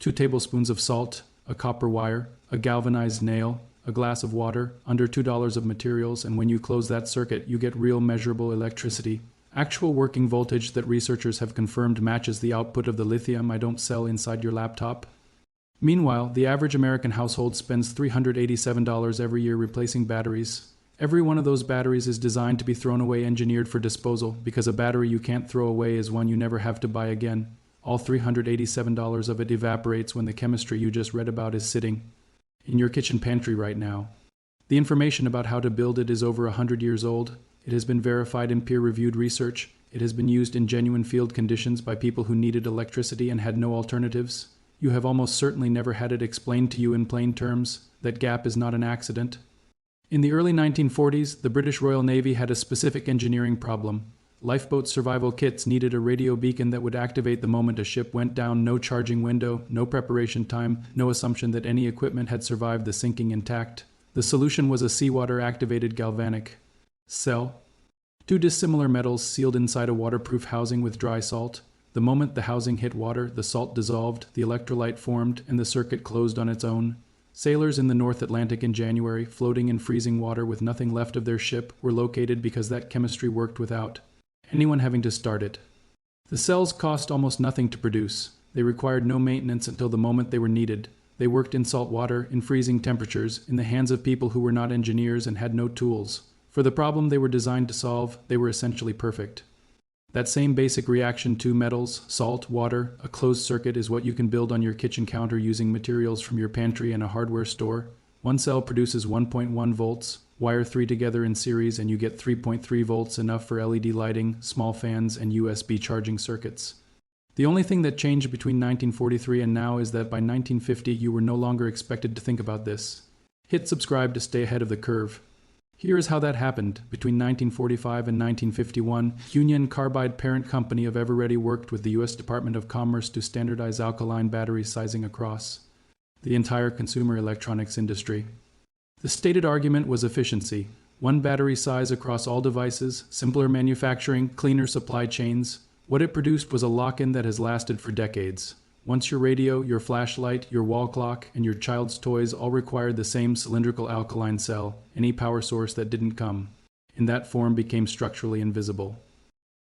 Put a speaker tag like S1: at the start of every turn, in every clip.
S1: 2 tablespoons of salt, a copper wire, a galvanized nail, a glass of water, under $2 of materials, and when you close that circuit, you get real measurable electricity. Actual working voltage that researchers have confirmed matches the output of the lithium I don't sell inside your laptop. Meanwhile, the average American household spends $387 every year replacing batteries. Every one of those batteries is designed to be thrown away, engineered for disposal, because a battery you can't throw away is one you never have to buy again. All $387 of it evaporates when the chemistry you just read about is sitting in your kitchen pantry right now. The information about how to build it is over 100 years old. It has been verified in peer-reviewed research. It has been used in genuine field conditions by people who needed electricity and had no alternatives. You have almost certainly never had it explained to you in plain terms. That gap is not an accident. In the early 1940s, the British Royal Navy had a specific engineering problem. Lifeboat survival kits needed a radio beacon that would activate the moment a ship went down. No charging window, no preparation time, no assumption that any equipment had survived the sinking intact. The solution was a seawater-activated galvanic cell. 2 dissimilar metals sealed inside a waterproof housing with dry salt. The moment the housing hit water, the salt dissolved, the electrolyte formed, and the circuit closed on its own. Sailors in the North Atlantic in January, floating in freezing water with nothing left of their ship, were located because that chemistry worked without anyone having to start it. The cells cost almost nothing to produce. They required no maintenance until the moment they were needed. They worked in salt water, in freezing temperatures, in the hands of people who were not engineers and had no tools. For the problem they were designed to solve, they were essentially perfect. That same basic reaction, 2 metals, salt, water, a closed circuit, is what you can build on your kitchen counter using materials from your pantry and a hardware store. 1 cell produces 1.1 volts. Wire 3 together in series and you get 3.3 volts, enough for LED lighting, small fans, and USB charging circuits. The only thing that changed between 1943 and now is that by 1950 you were no longer expected to think about this. Hit subscribe to stay ahead of the curve. Here is how that happened. Between 1945 and 1951, Union Carbide, parent company of Eveready, worked with the U.S. Department of Commerce to standardize alkaline battery sizing across the entire consumer electronics industry. The stated argument was efficiency. 1 battery size across all devices, simpler manufacturing, cleaner supply chains. What it produced was a lock-in that has lasted for decades. Once your radio, your flashlight, your wall clock, and your child's toys all required the same cylindrical alkaline cell, any power source that didn't come in that form became structurally invisible.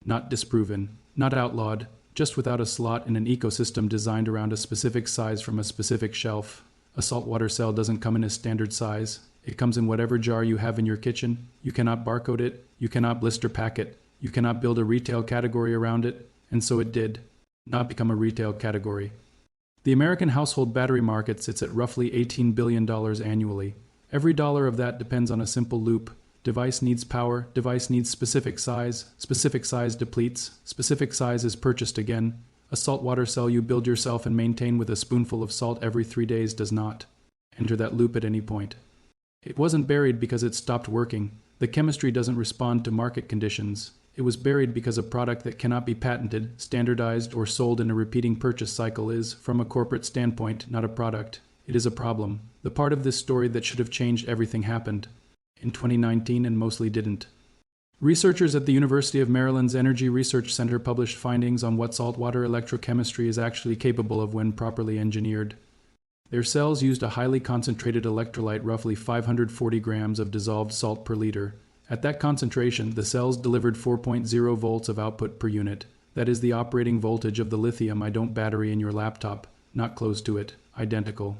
S1: Not disproven, not outlawed, just without a slot in an ecosystem designed around a specific size from a specific shelf. A saltwater cell doesn't come in a standard size. It comes in whatever jar you have in your kitchen. You cannot barcode it. You cannot blister pack it. You cannot build a retail category around it. And so it did not become a retail category. The American household battery market sits at roughly $18 billion annually. Every dollar of that depends on a simple loop. Device needs power, device needs specific size depletes, specific size is purchased again. A saltwater cell you build yourself and maintain with a spoonful of salt every 3 days does not enter that loop at any point. It wasn't buried because it stopped working. The chemistry doesn't respond to market conditions. It was buried because a product that cannot be patented, standardized, or sold in a repeating purchase cycle is, from a corporate standpoint, not a product. It is a problem. The part of this story that should have changed everything happened in 2019 and mostly didn't. Researchers at the University of Maryland's Energy Research Center published findings on what saltwater electrochemistry is actually capable of when properly engineered. Their cells used a highly concentrated electrolyte, roughly 540 grams of dissolved salt per liter. At that concentration, the cells delivered 4.0 volts of output per unit. That is the operating voltage of the lithium-ion battery in your laptop, not close to it, identical.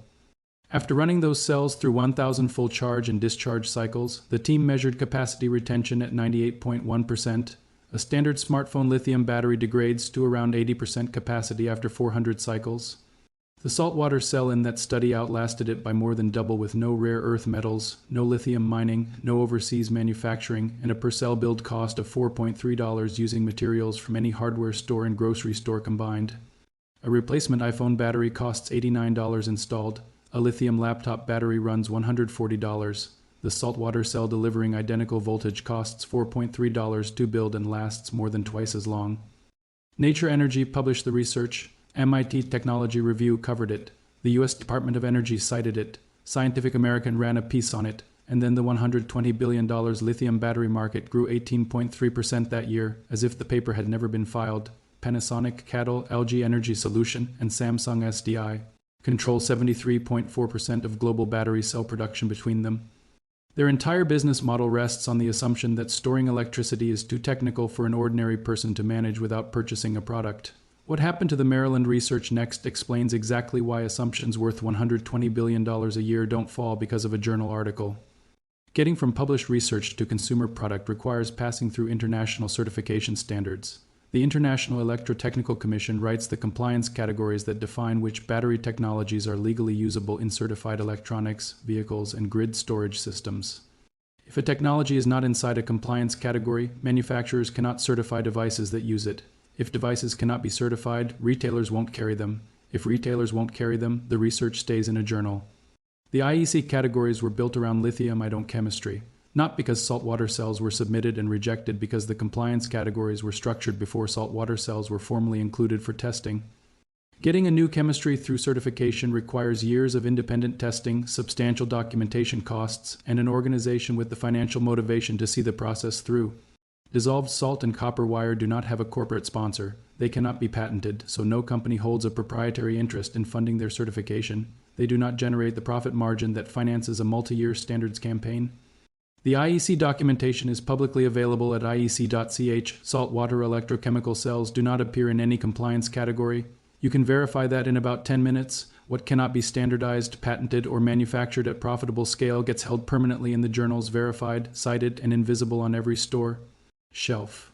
S1: After running those cells through 1,000 full charge and discharge cycles, the team measured capacity retention at 98.1%. A standard smartphone lithium battery degrades to around 80% capacity after 400 cycles. The saltwater cell in that study outlasted it by more than double, with no rare earth metals, no lithium mining, no overseas manufacturing, and a per cell build cost of $4.3 using materials from any hardware store and grocery store combined. A replacement iPhone battery costs $89 installed. A lithium laptop battery runs $140. The saltwater cell delivering identical voltage costs $4.3 to build and lasts more than twice as long. Nature Energy published the research. MIT Technology Review covered it. The U.S. Department of Energy cited it. Scientific American ran a piece on it. And then the $120 billion lithium battery market grew 18.3% that year, as if the paper had never been filed. Panasonic, Cattle, LG Energy Solution, and Samsung SDI control 73.4% of global battery cell production between them. Their entire business model rests on the assumption that storing electricity is too technical for an ordinary person to manage without purchasing a product. What happened to the Maryland research next explains exactly why assumptions worth $120 billion a year don't fall because of a journal article. Getting from published research to consumer product requires passing through international certification standards. The International Electrotechnical Commission writes the compliance categories that define which battery technologies are legally usable in certified electronics, vehicles, and grid storage systems. If a technology is not inside a compliance category, manufacturers cannot certify devices that use it. If devices cannot be certified, retailers won't carry them. If retailers won't carry them, the research stays in a journal. The IEC categories were built around lithium-ion chemistry, not because saltwater cells were submitted and rejected because the compliance categories were structured before saltwater cells were formally included for testing. Getting a new chemistry through certification requires years of independent testing, substantial documentation costs, and an organization with the financial motivation to see the process through. Dissolved salt and copper wire do not have a corporate sponsor. They cannot be patented, so no company holds a proprietary interest in funding their certification. They do not generate the profit margin that finances a multi-year standards campaign. The IEC documentation is publicly available at iec.ch. Saltwater electrochemical cells do not appear in any compliance category. You can verify that in about 10 minutes. What cannot be standardized, patented, or manufactured at profitable scale gets held permanently in the journals, verified, cited, and invisible on every store shelf.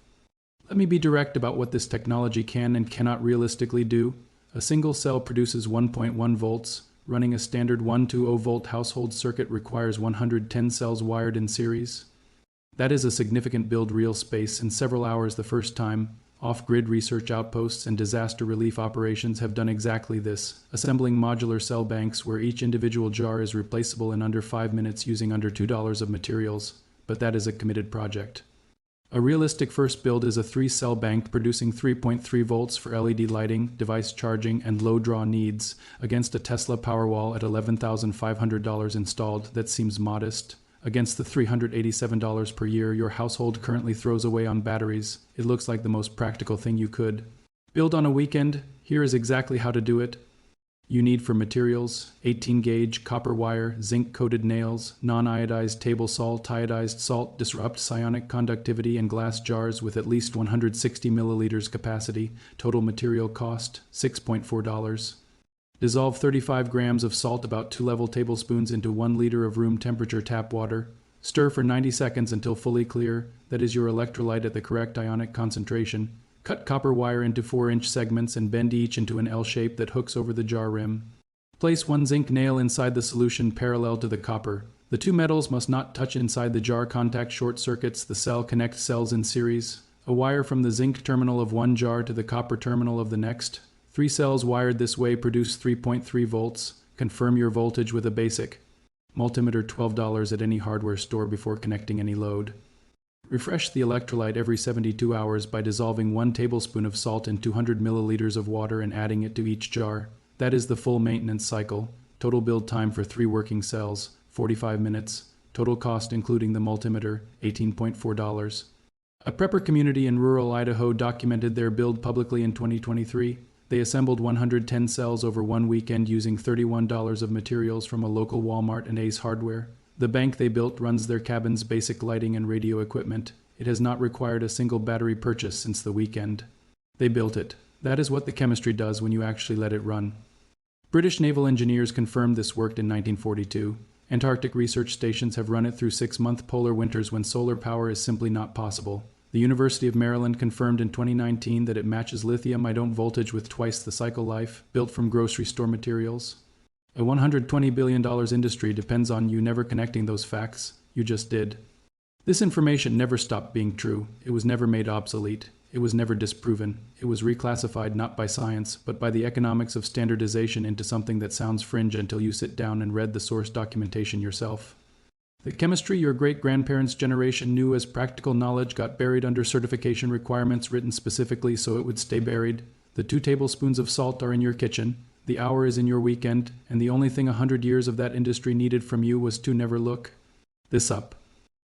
S1: Let me be direct about what this technology can and cannot realistically do. A single cell produces 1.1 volts. Running a standard 120 volt household circuit requires 110 cells wired in series. That is a significant build real space and several hours the first time. Off-grid research outposts and disaster relief operations have done exactly this, assembling modular cell banks where each individual jar is replaceable in under 5 minutes using under $2 of materials, but that is a committed project. A realistic first build is a 3-cell bank producing 3.3 volts for LED lighting, device charging, and low-draw needs against a Tesla Powerwall at $11,500 installed. That seems modest. Against the $387 per year your household currently throws away on batteries, it looks like the most practical thing you could build on a weekend. Here is exactly how to do it. You need for materials 18-gauge copper wire, zinc-coated nails, non-iodized table salt, iodized salt, disrupt psionic conductivity, and glass jars with at least 160 milliliters capacity. Total material cost $6.4. Dissolve 35 grams of salt, about 2 level tablespoons, into 1 liter of room temperature tap water. Stir for 90 seconds until fully clear, that is your electrolyte at the correct ionic concentration. Cut copper wire into 4-inch segments and bend each into an L shape that hooks over the jar rim. Place 1 zinc nail inside the solution parallel to the copper. The 2 metals must not touch inside the jar. Contact short circuits the cell. Connect cells in series. A wire from the zinc terminal of one jar to the copper terminal of the next. 3 cells wired this way produce 3.3 volts. Confirm your voltage with a basic multimeter. $12 at any hardware store before connecting any load. Refresh the electrolyte every 72 hours by dissolving 1 tablespoon of salt in 200 milliliters of water and adding it to each jar. That is the full maintenance cycle. Total build time for 3 working cells, 45 minutes. Total cost including the multimeter, $18.4. A prepper community in rural Idaho documented their build publicly in 2023. They assembled 110 cells over 1 weekend using $31 of materials from a local Walmart and Ace Hardware. The bank they built runs their cabin's basic lighting and radio equipment. It has not required a single battery purchase since the weekend. They built it. That is what the chemistry does when you actually let it run. British naval engineers confirmed this worked in 1942. Antarctic research stations have run it through 6-month polar winters when solar power is simply not possible. The University of Maryland confirmed in 2019 that it matches lithium-ion voltage with twice the cycle life, built from grocery store materials. A $120 billion industry depends on you never connecting those facts. You just did. This information never stopped being true. It was never made obsolete. It was never disproven. It was reclassified not by science, but by the economics of standardization into something that sounds fringe until you sit down and read the source documentation yourself. The chemistry your great-grandparents' generation knew as practical knowledge got buried under certification requirements written specifically so it would stay buried. The 2 tablespoons of salt are in your kitchen. The hour is in your weekend, and the only thing 100 years of that industry needed from you was to never look this up.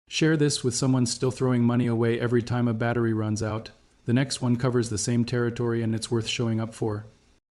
S1: Share this with someone still throwing money away every time a battery runs out. The next one covers the same territory and it's worth showing up for.